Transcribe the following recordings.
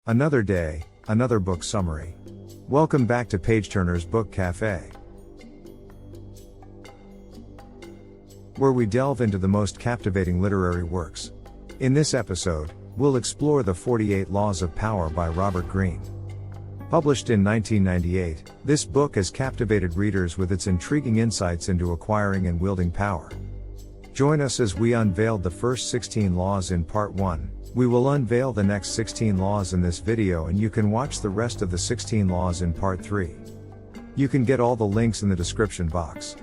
Another day, another book summary. Welcome back to Page Turner's Book Cafe, where we delve into the most captivating literary works. In this episode, we'll explore The 48 Laws of Power by Robert Greene. Published in 1998, this book has captivated readers with its intriguing insights into acquiring and wielding power. Join us as we unveiled the first 16 laws in Part 1. We will unveil the next 16 laws in this video, and you can watch the rest of the 16 laws in Part 3. You can get all the links in the description box.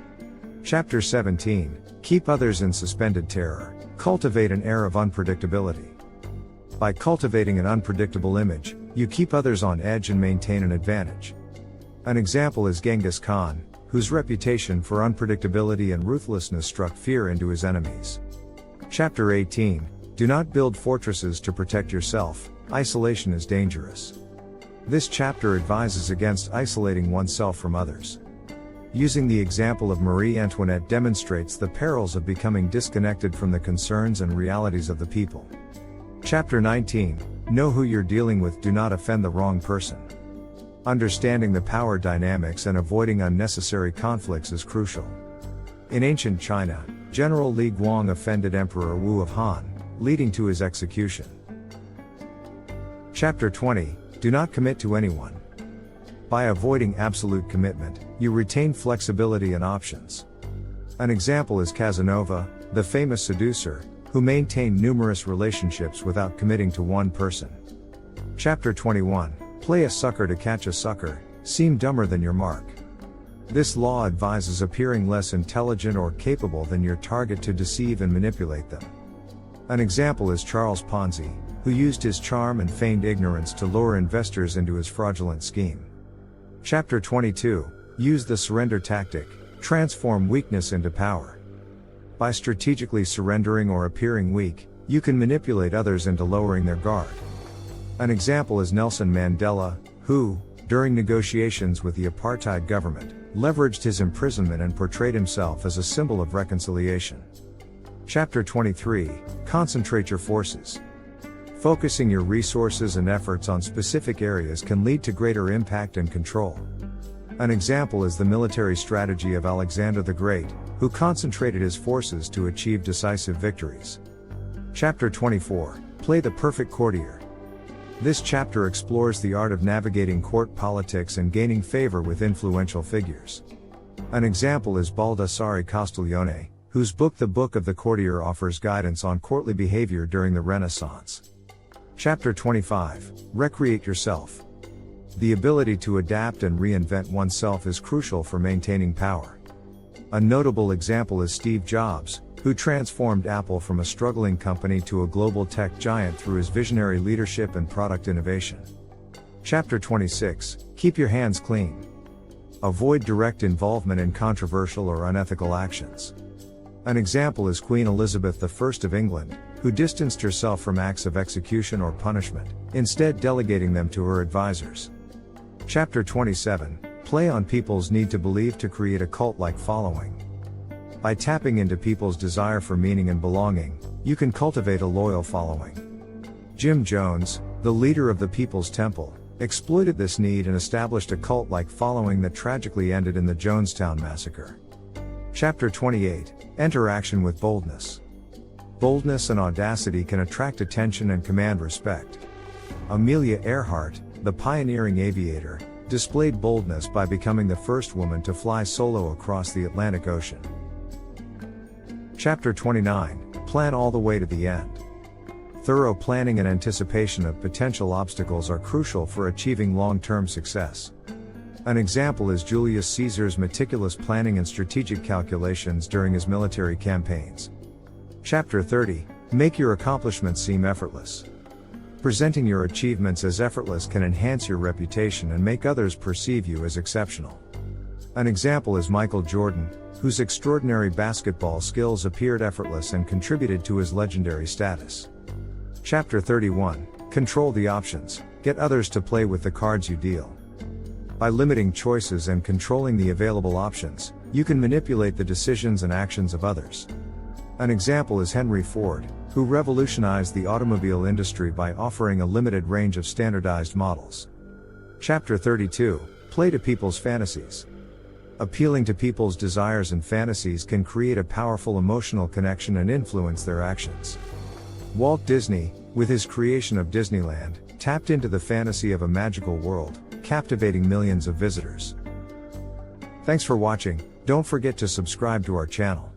Chapter 17, Keep Others in Suspended Terror. Cultivate an air of unpredictability. By cultivating an unpredictable image, you keep others on edge and maintain an advantage. An example is Genghis Khan, whose reputation for unpredictability and ruthlessness struck fear into his enemies. Chapter 18, Do not build fortresses to protect yourself. Isolation is dangerous. This chapter advises against isolating oneself from others. Using the example of Marie Antoinette demonstrates the perils of becoming disconnected from the concerns and realities of the people. Chapter 19, Know who you're dealing with. Do not offend the wrong person. Understanding the power dynamics and avoiding unnecessary conflicts is crucial. In ancient China, General Li Guang offended Emperor Wu of Han, leading to his execution. Chapter 20, Do not commit to anyone. By avoiding absolute commitment, you retain flexibility and options. An example is Casanova, the famous seducer, who maintained numerous relationships without committing to one person. Chapter 21, Play a sucker to catch a sucker. Seem dumber than your mark. This law advises appearing less intelligent or capable than your target to deceive and manipulate them. An example is Charles Ponzi, who used his charm and feigned ignorance to lure investors into his fraudulent scheme. Chapter 22, Use the surrender tactic. Transform weakness into power. By strategically surrendering or appearing weak, you can manipulate others into lowering their guard. An example is Nelson Mandela, who, during negotiations with the apartheid government, leveraged his imprisonment and portrayed himself as a symbol of reconciliation. Chapter 23, Concentrate your forces. Focusing your resources and efforts on specific areas can lead to greater impact and control. An example is the military strategy of Alexander the Great, who concentrated his forces to achieve decisive victories. Chapter 24, Play the Perfect Courtier. This chapter explores the art of navigating court politics and gaining favor with influential figures. An example is Baldassare Castiglione, whose book The Book of the Courtier offers guidance on courtly behavior during the Renaissance. Chapter 25, Recreate yourself. The ability to adapt and reinvent oneself is crucial for maintaining power. A notable example is Steve Jobs, who transformed Apple from a struggling company to a global tech giant through his visionary leadership and product innovation. Chapter 26, Keep your hands clean. Avoid direct involvement in controversial or unethical actions. An example is Queen Elizabeth I of England, who distanced herself from acts of execution or punishment, instead delegating them to her advisors. Chapter 27, Play on people's need to believe to create a cult-like following. By tapping into people's desire for meaning and belonging, you can cultivate a loyal following. Jim Jones, the leader of the People's Temple, exploited this need and established a cult-like following that tragically ended in the Jonestown Massacre. Chapter 28, Enter action with boldness. Boldness and audacity can attract attention and command respect. Amelia Earhart, the pioneering aviator, displayed boldness by becoming the first woman to fly solo across the Atlantic Ocean. Chapter 29, Plan all the way to the end. Thorough planning and anticipation of potential obstacles are crucial for achieving long-term success. An example is Julius Caesar's meticulous planning and strategic calculations during his military campaigns. Chapter 30, Make your accomplishments seem effortless. Presenting your achievements as effortless can enhance your reputation and make others perceive you as exceptional. An example is Michael Jordan, whose extraordinary basketball skills appeared effortless and contributed to his legendary status. Chapter 31, Control the options. Get others to play with the cards you deal. By limiting choices and controlling the available options, you can manipulate the decisions and actions of others. An example is Henry Ford, who revolutionized the automobile industry by offering a limited range of standardized models. Chapter 32, Play to People's Fantasies. Appealing to people's desires and fantasies can create a powerful emotional connection and influence their actions. Walt Disney, with his creation of Disneyland, tapped into the fantasy of a magical world, captivating millions of visitors. Thanks for watching. Don't forget to subscribe to our channel.